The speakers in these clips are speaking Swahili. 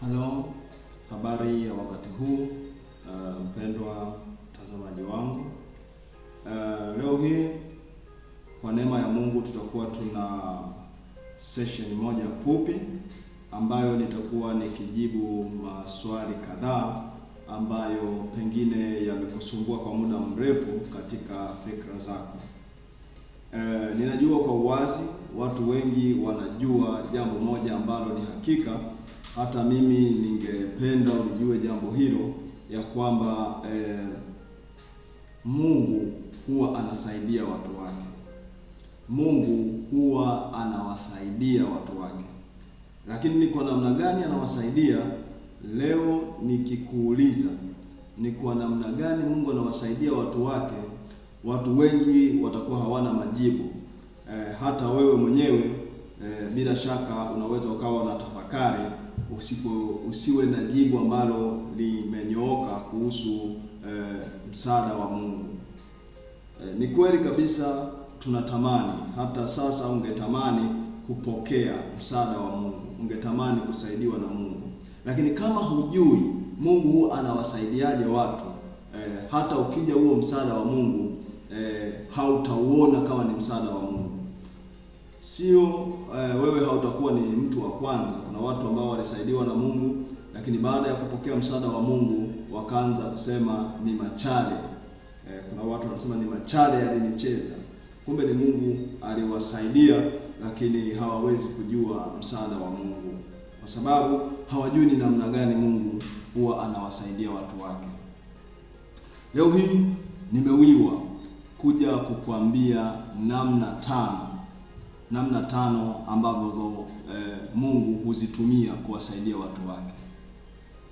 Halo, habari ya wakati huu mpendwa mtazamaji wangu. Leo hii kwa neema ya Mungu tutakuwa tuna session moja fupi ambayo nitakuwa nikijibu maswali kadhaa ambayo pengine yamekusumbua kwa muda mrefu katika fikra zako. Ninajua kwa uwazi watu wengi wanajua jambo moja ambalo ni hakika. Hata mimi ningependa unijue jambo hilo, ya kwamba Mungu huwa anasaidia watu wake. Mungu huwa anawasaidia watu wake. Lakini ni kwa namna gani anawasaidia? Leo nikikuuliza ni kwa namna gani Mungu anawasaidia watu wake, watu wengi watakuwa hawana majibu. Hata wewe mwenyewe bila shaka unaweza ukawa na tafakari, usiwe na jibu ambalo limenyooka kuhusu msaada wa Mungu. Ni kweli kabisa tunatamani, hata sasa ungetamani kupokea msaada wa Mungu, ungetamani kusaidiwa na Mungu. Lakini kama hujui Mungu huwa anawasaidiaje watu, hata ukija huo msaada wa Mungu hautauona kama ni msaada wa Mungu. Sio wewe hautakuwa ni mtu wa kwanza. Kuna watu ambao walisaidiwa na Mungu, lakini baada ya kupokea msaada wa Mungu wakaanza kusema ni machale. Kuna watu wanasema ni machale yalinicheza. Kumbe ni Mungu aliwasaidia, lakini hawawezi kujua msaada wa Mungu kwa sababu hawajui ni namna gani Mungu huwa anawasaidia watu wake. Leo hii nimewiwa kuja kukuambia namna tano ambazo Mungu huzitumia kuwasaidia watu wake.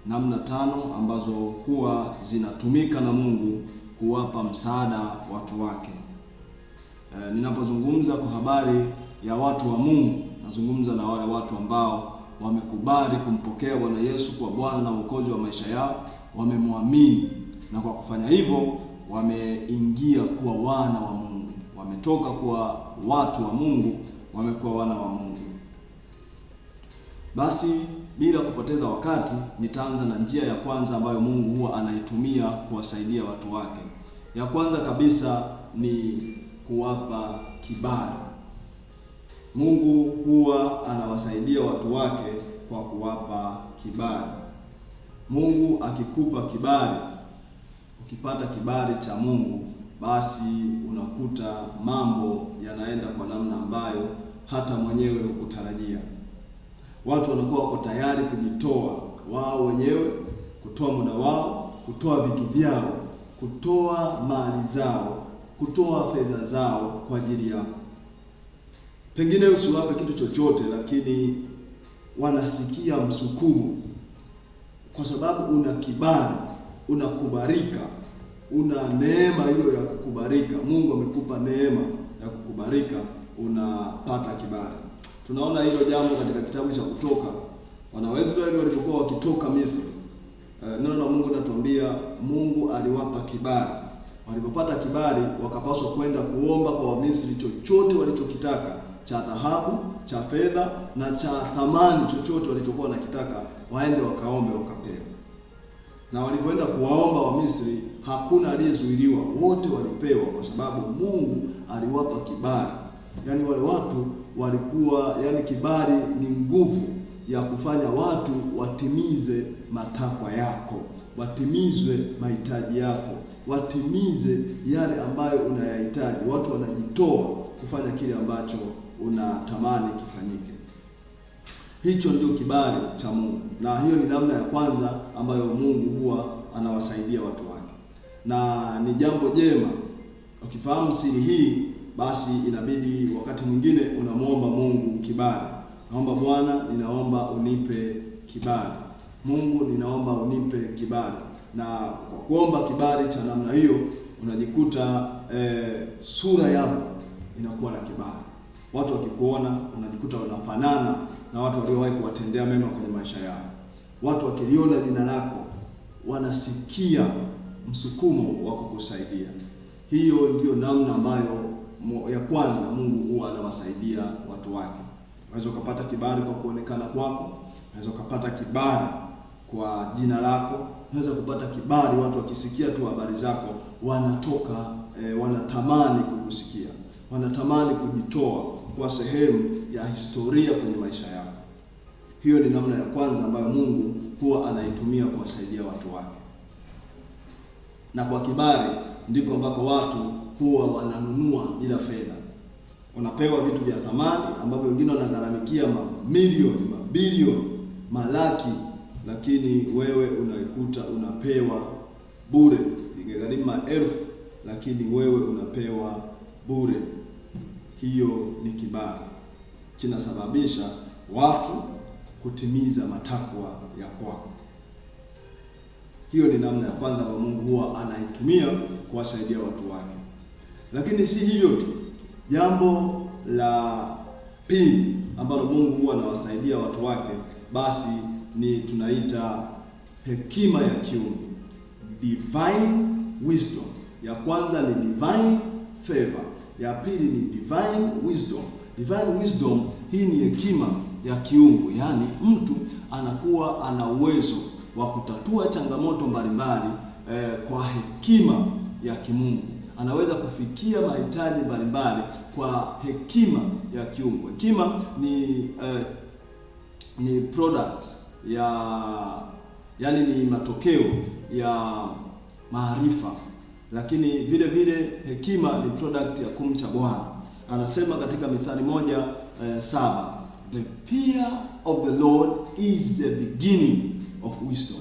Namna tano ambazo huwa zinatumika na Mungu kuwapa msaada watu wake. Ninapozungumza kwa habari ya watu wa Mungu, nazungumza na wale watu ambao wamekubali kumpokea Bwana Yesu kwa Bwana na Mwokozi wa maisha yao, wamemwamini, na kwa kufanya hivyo wameingia kuwa wana wa Mungu. Wametoka kuwa watu wa Mungu, wamekuwa wana wa Mungu. Basi bila kupoteza wakati, nitaanza na njia ya kwanza ambayo Mungu huwa anaitumia kuwasaidia watu wake. Ya kwanza kabisa ni kuwapa kibali. Mungu huwa anawasaidia watu wake kwa kuwapa kibali. Mungu akikupa kibali, ukipata kibali cha Mungu, basi unakuta mambo yanaenda kwa namna ambayo hata mwenyewe hukutarajia. Watu wanakuwa wako tayari kujitoa wao wenyewe, kutoa muda wao, kutoa vitu vyao, kutoa mali zao, kutoa fedha zao kwa ajili yako. Pengine usiwape kitu chochote, lakini wanasikia msukumo kwa sababu una kibali, unakubarika, una neema hiyo ya kukubarika. Mungu amekupa neema ya kukubarika, unapata kibali. Tunaona hilo jambo katika kitabu cha Kutoka. Wanaisraeli walipokuwa wakitoka Misri, neno la Mungu linatuambia Mungu aliwapa kibali. Walipopata kibali, wakapaswa kwenda kuomba kwa Wamisri chochote walichokitaka, cha dhahabu, cha fedha na cha thamani, chochote walichokuwa wanakitaka, waende wakaombe, wakapewa. Na walipoenda kuwaomba Wamisri, hakuna aliyezuiliwa, wote walipewa, kwa sababu Mungu aliwapa kibali. Yaani wale watu walikuwa, kibali ni nguvu ya kufanya watu watimize matakwa yako, watimize mahitaji yako, watimize yale ambayo unayahitaji. Watu wanajitoa kufanya kile ambacho unatamani kifanyike. Hicho ndio kibali cha Mungu, na hiyo ni namna ya kwanza ambayo Mungu huwa anawasaidia watu wake, na ni jambo jema. Ukifahamu siri hii, basi inabidi wakati mwingine unamwomba Mungu kibali. Naomba Bwana, ninaomba unipe kibali. Mungu, ninaomba unipe kibali. Na kwa kuomba kibali cha namna hiyo, unajikuta sura yako inakuwa na kibali. Watu wakikuona, unajikuta unafanana na watu waliowahi kuwatendea mema kwenye maisha yao. Watu wakiliona jina lako, wanasikia msukumo wa kukusaidia. Hiyo ndio namna ambayo ya kwanza Mungu huwa anawasaidia watu wake. Unaweza ukapata kibali kwa kuonekana kwako, Unaweza kupata kibali kwa jina lako, unaweza kupata kibali watu wakisikia tu habari zako wanatamani kukusikia, wanatamani kujitoa kwa sehemu ya historia kwenye maisha yako. Hiyo ni namna ya kwanza ambayo Mungu huwa anaitumia kuwasaidia watu wake. Na kwa kibali ndiko ambako watu huwa wananunua bila fedha. Unapewa vitu vya thamani ambavyo wengine wanagharamikia mamilioni, mabilioni, malaki, lakini wewe unaikuta unapewa bure. Ingegharimu maelfu, lakini wewe unapewa bure. Hiyo ni kibali, kinasababisha watu kutimiza matakwa ya kwako. Hiyo ni namna ya kwanza ambayo Mungu huwa anaitumia kuwasaidia watu wake. Lakini si hivyo tu. Jambo la pili ambalo Mungu huwa anawasaidia watu wake basi ni tunaita hekima ya kiungu, divine wisdom. Ya kwanza ni divine favor, ya pili ni divine wisdom. Divine wisdom hii ni hekima ya kiungu, yaani mtu anakuwa ana uwezo wa kutatua changamoto mbalimbali kwa hekima ya kimungu. Anaweza kufikia mahitaji mbalimbali kwa hekima ya kiungu. Hekima ni product yaani ni matokeo ya maarifa, lakini vile vile hekima ni product ya kumcha Bwana. Anasema katika Mithali 1:7, the fear of the Lord is the beginning of wisdom.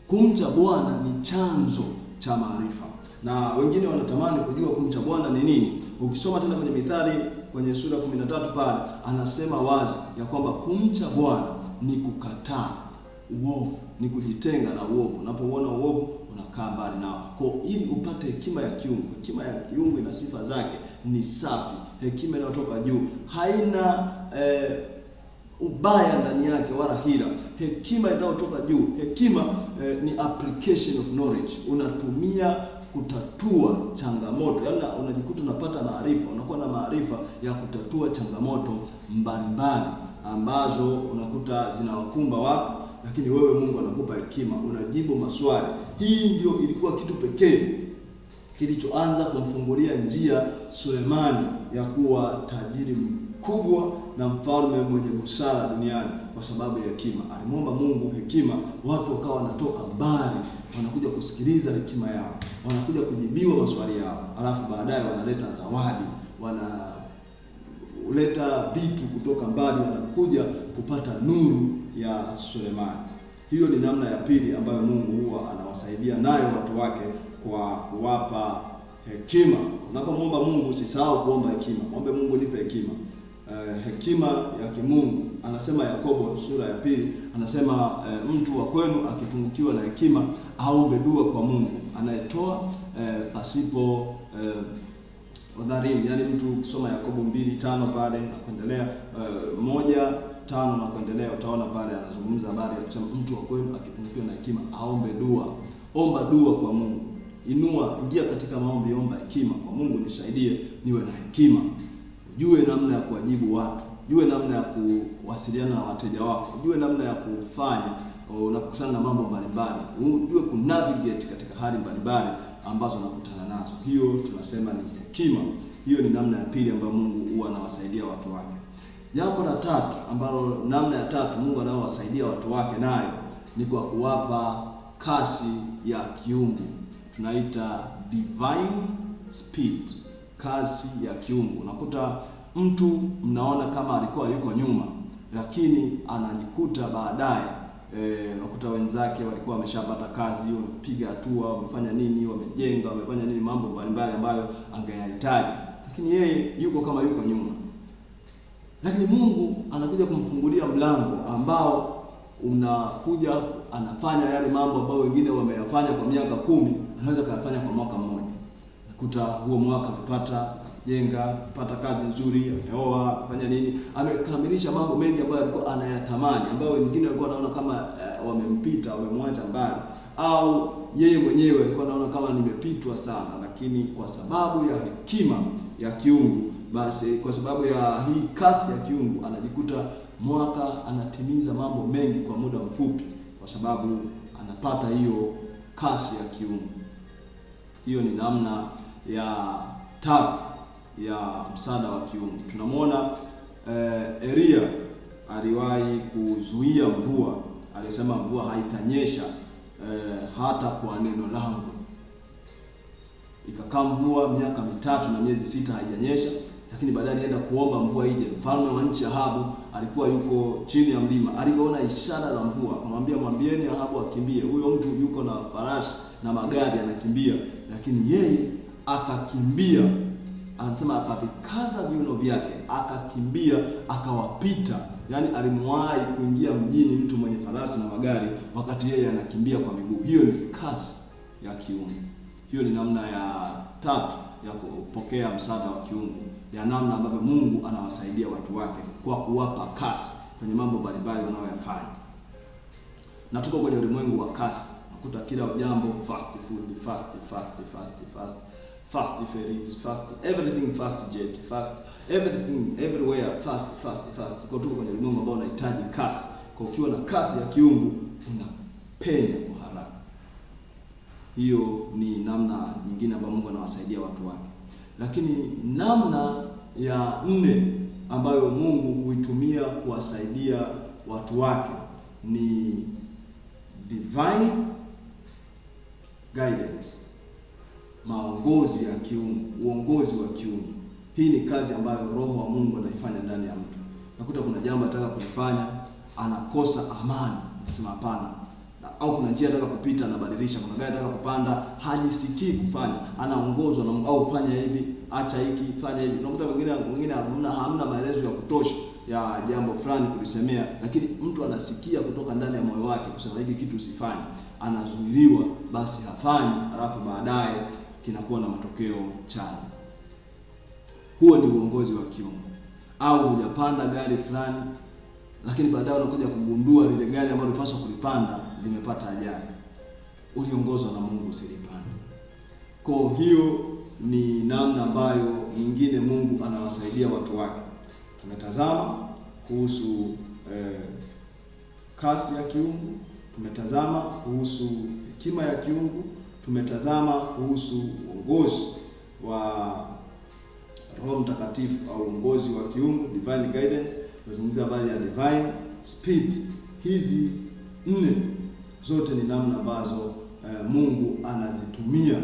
Kumcha Bwana ni chanzo cha maarifa. Na wengine wanatamani kujua kumcha Bwana ni nini. Ukisoma tena kwenye Mithali kwenye sura 13 pale, anasema wazi ya kwamba kumcha Bwana ni kukataa uovu, ni kujitenga na uovu. Unapoona uovu unakaa mbali nao. Kwa ili upate hekima ya kiungu. Hekima ya kiungu ina sifa zake, ni safi. Hekima inayotoka juu, haina ubaya ndani yake wala hila. Hekima inayotoka juu, hekima ni application of knowledge. Unatumia kutatua changamoto. Yaani unajikuta unapata maarifa, unakuwa na maarifa ya kutatua changamoto mbalimbali ambazo unakuta zinawakumba watu, lakini wewe Mungu anakupa hekima, unajibu maswali. Hii ndio ilikuwa kitu pekee kilichoanza kumfungulia njia Sulemani ya kuwa tajiri mkubwa na mfalme mwenye busara duniani, kwa sababu ya hekima. Alimwomba Mungu hekima, watu wakawa wanatoka mbali, wanakuja kusikiliza hekima yao, wanakuja kujibiwa maswali yao, alafu baadaye wanaleta zawadi, wanaleta vitu kutoka mbali, wanakuja kupata nuru ya Sulemani. Hiyo ni namna ya pili ambayo Mungu huwa anawasaidia nayo watu wake kwa kuwapa hekima. Unapomwomba Mungu usisahau kuomba hekima. Mwombe Mungu, nipe hekima. Hekima ya kimungu. Anasema Yakobo sura ya 2, anasema mtu wa kwenu akipungukiwa na hekima aombe dua kwa Mungu anayetoa pasipo udhalimu. Yaani mtu ukisoma Yakobo 2:5 pale na kuendelea, 1:5 na kuendelea, utaona pale anazungumza habari ya kusema mtu wa kwenu akipungukiwa na hekima aombe dua. Omba dua kwa Mungu. Ingia katika maombi, omba hekima kwa Mungu, nisaidie niwe na hekima. Ujue namna ya kuwajibu watu, ujue namna ya kuwasiliana na wateja wako, ujue namna ya kufanya unapokutana na mambo mbalimbali, ujue kunavigate katika hali mbalimbali ambazo unakutana nazo. Hiyo tunasema ni hekima. Hiyo ni namna ya pili ambayo Mungu huwa anawasaidia watu wake. Jambo la tatu ambalo namna ya tatu Mungu anawasaidia watu wake nayo ni kwa kuwapa kasi ya kiungu. Tunaita divine speed, kasi ya kiungu. Unakuta mtu mnaona kama alikuwa yuko nyuma, lakini anajikuta baadaye unakuta wenzake walikuwa wameshapata kazi, wamepiga hatua, wamefanya nini, wamejenga, wamefanya nini, mambo mbalimbali ambayo angeyahitaji, lakini yeye yuko kama yuko nyuma. Lakini Mungu anakuja kumfungulia mlango ambao unakuja, anafanya yale mambo ambayo wengine wameyafanya kwa miaka 10, anaweza kuyafanya kwa mwaka mmoja. Nakuta huo mwaka amepata jenga, pata kazi nzuri, ameoa, fanya nini, amekamilisha mambo mengi ambayo alikuwa anayatamani, ambayo wengine walikuwa wanaona kama wamempita, wamemwacha mbali, au yeye mwenyewe alikuwa anaona kama nimepitwa sana. Lakini kwa sababu ya hekima ya kiungu, basi kwa sababu ya hii kasi ya kiungu, anajikuta mwaka anatimiza mambo mengi kwa muda mfupi, kwa sababu anapata hiyo kasi ya kiungu. Hiyo ni namna ya tatu ya msaada wa kiungu. Tunamwona Elia aliwahi kuzuia mvua. Alisema mvua haitanyesha hata kwa neno langu. Ikakaa mvua miaka 3 na miezi 6 haijanyesha, lakini baadaye alienda kuomba mvua ije. Mfalme wa nchi Ahabu alikuwa yuko chini ya mlima. Alipoona ishara za mvua, akamwambia, mwambieni Ahabu akimbie. Huyo mtu yuko na farasi na magari anakimbia, lakini yeye akakimbia. Anasema akavikaza viuno vyake, akakimbia, akawapita. Yaani alimwahi kuingia mjini mtu mwenye farasi na magari wakati yeye anakimbia kwa miguu. Hiyo ni kasi ya kiungu. Hiyo ni namna ya tatu ya kupokea msaada wa kiungu, ya namna ambavyo Mungu anawasaidia watu wake kwa kuwapa kasi kwenye mambo mbalimbali wanayoyafanya. Na tuko kwenye ulimwengu wa kasi. Nakuta kila jambo fast food, fast ferries, fast everything, fast jet, fast everything, everywhere, fast. Kwa tuko kwenye ulimwengu ambao unahitaji kasi. Kwa ukiwa na kasi ya kiungu unapenya kwa haraka. Hiyo ni namna nyingine ambayo Mungu anawasaidia watu wake. Lakini namna ya 4 ambayo Mungu huitumia kuwasaidia watu wake ni divine guidance, maongozi ya kiungu, uongozi wa kiungu. Hii ni kazi ambayo Roho wa Mungu anaifanya ndani ya mtu. Nakuta kuna jambo anataka kulifanya, anakosa amani, anasema hapana. Au kuna njia anataka kupita, anabadilisha. Kuna gari anataka kupanda, hajisikii kufanya, anaongozwa na au fanya hivi, acha hiki, fanya hivi. Unakuta mwingine hamna maelezo ya kutosha ya jambo fulani kulisemea, lakini mtu anasikia kutoka ndani ya moyo wake kusema hiki kitu usifanye, anazuiliwa, basi hafanyi, alafu baadaye kinakuwa na matokeo chanya. Huo ni uongozi wa kiungu. Au hujapanda gari fulani, lakini baadaye unakuja kugundua lile gari ambalo ulipaswa kulipanda limepata ajali. Uliongozwa na Mungu, usilipande. Kwa hiyo ni namna ambayo nyingine Mungu anawasaidia watu wake. Tumetazama kuhusu kasi ya kiungu, tumetazama kuhusu hekima ya kiungu, tumetazama kuhusu uongozi wa Roho Mtakatifu au uongozi wa kiungu, divine guidance. Tunazungumzia habari ya divine speed. Hizi 4 zote ni namna ambazo Mungu anazitumia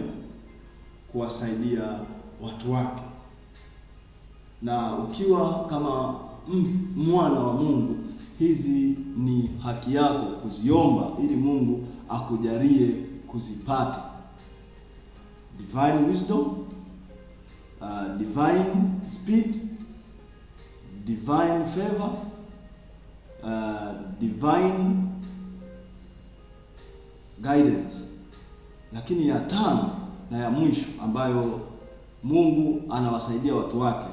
kuwasaidia watu wake. Na ukiwa kama mwana wa Mungu, hizi ni haki yako kuziomba ili Mungu akujalie kuzipata. Divine wisdom, divine speed, divine favor, divine guidance. Lakini ya 5 na ya mwisho ambayo Mungu anawasaidia watu wake,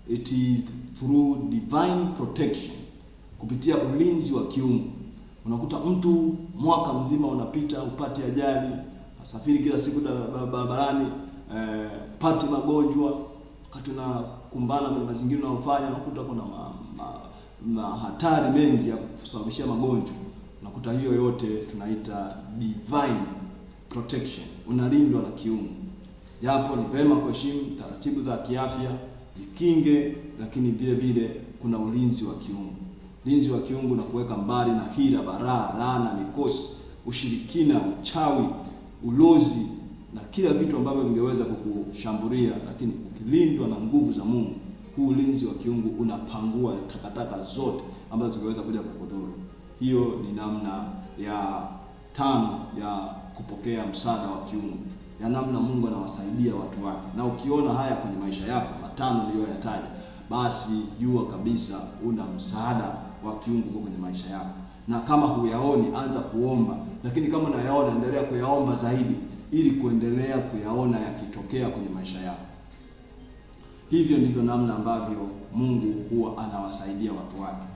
it is through divine protection, kupitia ulinzi wa kiungu. Unakuta mtu mwaka mzima unapita, upate ajali, asafiri kila siku barabarani, pati magonjwa, wakati unakumbana kwenye mazingira unayofanya, unakuta kuna hatari mengi ya kusababishia magonjwa. Unakuta hiyo yote tunaita divine protection. Unalindwa na kiungu. Japo ni vema kuheshimu taratibu za kiafya, jikinge, lakini vile vile kuna ulinzi wa kiungu. Ulinzi wa kiungu na kuweka mbali na hila, baraa, laana, mikosi, ushirikina, uchawi, ulozi na kila vitu ambavyo vingeweza kukushambulia. Lakini ukilindwa na nguvu za Mungu, huu ulinzi wa kiungu unapangua takataka zote ambazo zingeweza kuja kukudhuru. Hiyo ni namna ya 5 ya kupokea msaada wa kiungu, ya namna Mungu anawasaidia watu wake. Na ukiona haya kwenye maisha yako, 5 niliyoyataja, basi jua kabisa una msaada wa kiungu kwenye maisha yako. Na kama huyaoni, anza kuomba. Lakini kama unayaona, endelea kuyaomba zaidi ili kuendelea kuyaona yakitokea kwenye maisha yako. Hivyo ndivyo namna ambavyo Mungu huwa anawasaidia watu wake.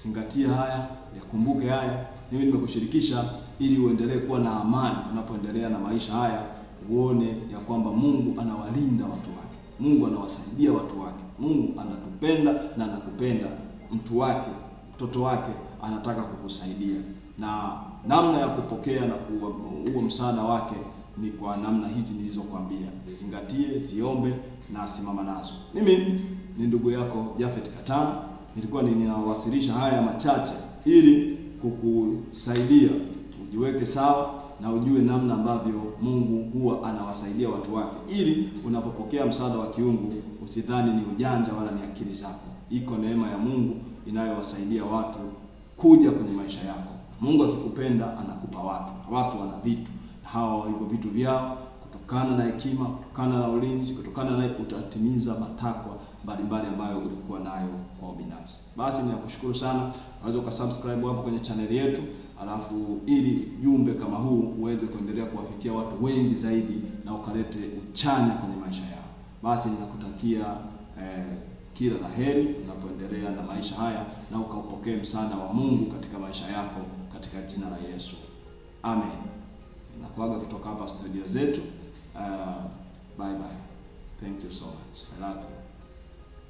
Zingatia haya, yakumbuke haya. Mimi nimekushirikisha ili uendelee kuwa na amani unapoendelea na maisha haya. Uone ya kwamba Mungu anawalinda watu wake, Mungu anawasaidia watu wake, Mungu anatupenda na anakupenda mtu wake, mtoto wake anataka kukusaidia, na namna ya kupokea na huo msaada wake ni kwa namna hizi nilizokuambia. Zizingatie, ziombe na simama nazo. Mimi ni ndugu yako Japhet Katana. Nilikuwa ninawasilisha haya machache ili kukusaidia ujiweke sawa na ujue namna ambavyo Mungu huwa anawasaidia watu wake, ili unapopokea msaada wa kiungu usidhani ni ujanja wala ni akili zako. Iko neema ya Mungu inayowasaidia watu kuja kwenye maisha yako. Mungu akikupenda anakupa watu. Watu wana vitu, na hawa hivyo vitu vyao, kutokana na hekima, kutokana na ulinzi, kutokana na utatimiza matakwa mbalimbali ambayo ulikuwa nayo kwa binafsi. Basi ninakushukuru sana. Unaweza ukasubscribe hapo kwenye channel yetu, alafu ili jumbe kama huu uweze kuendelea kuwafikia watu wengi zaidi na ukalete uchanya kwenye maisha yao. Basi ninakutakia kila laheri unapoendelea na maisha haya, na ukaupokee msaada wa Mungu katika maisha yako katika jina la Yesu. Amen. Nakuaga kutoka hapa studio zetu. Bye bye. Thank you so much. I love you.